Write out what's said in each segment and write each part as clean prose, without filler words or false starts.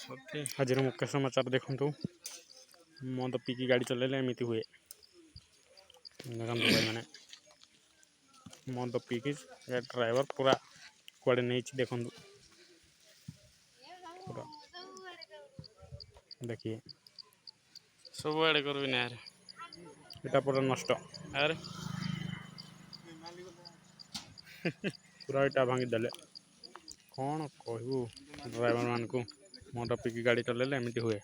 आज मुख्य समाचार देखु मद पीकी गाड़ी चलैले एमती हुए देखो भाई मैंने मद पीकी ड्राइवर पूरा कुआड़े नहीं देखु पूरा देखिए सब आड़े कर यहाँ पूरा नष्ट यार पूरा इटा भांगीदे कौन कहू ड्राइवर मान को मद पीकी गाड़ी चलैले एमती हुए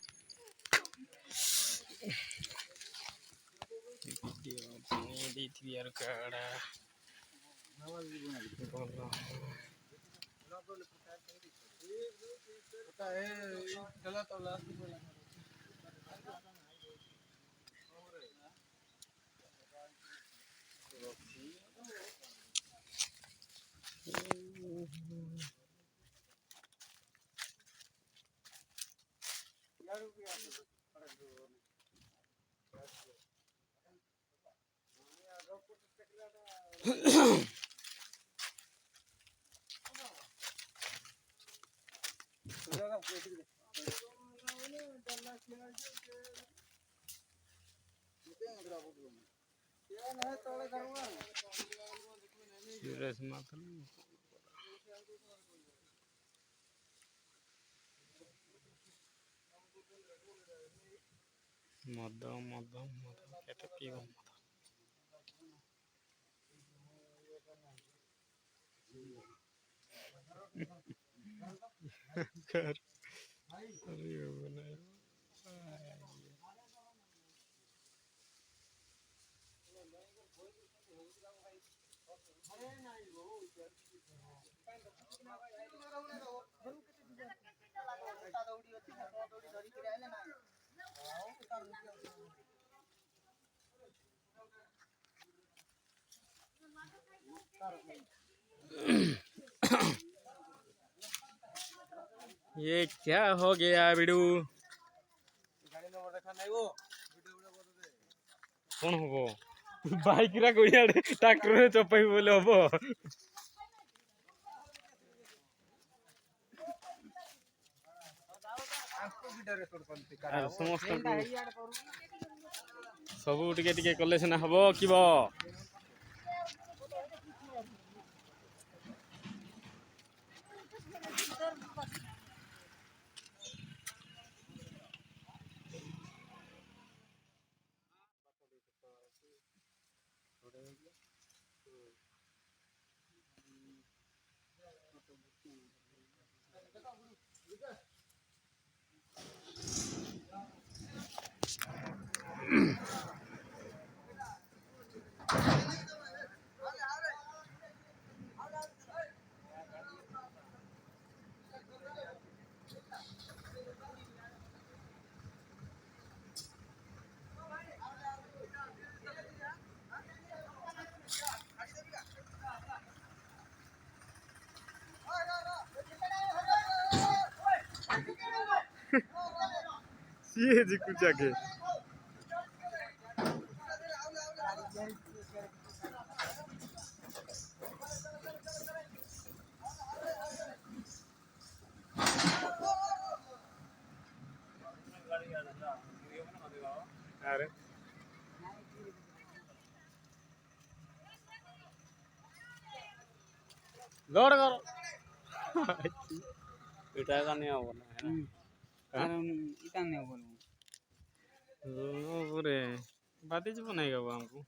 मद मद मद केते पीब ये क्या हो गया बिडू कौन हम बाइक ट्रैक्टर चपई बोले हम समस्त सबू टे कले सीना हम कि ये जी कुछ आगे अरे लोड करो इटा का नहीं होगा ना इटा नहीं होगा पूरे बातें जो बनाएगा वो हमको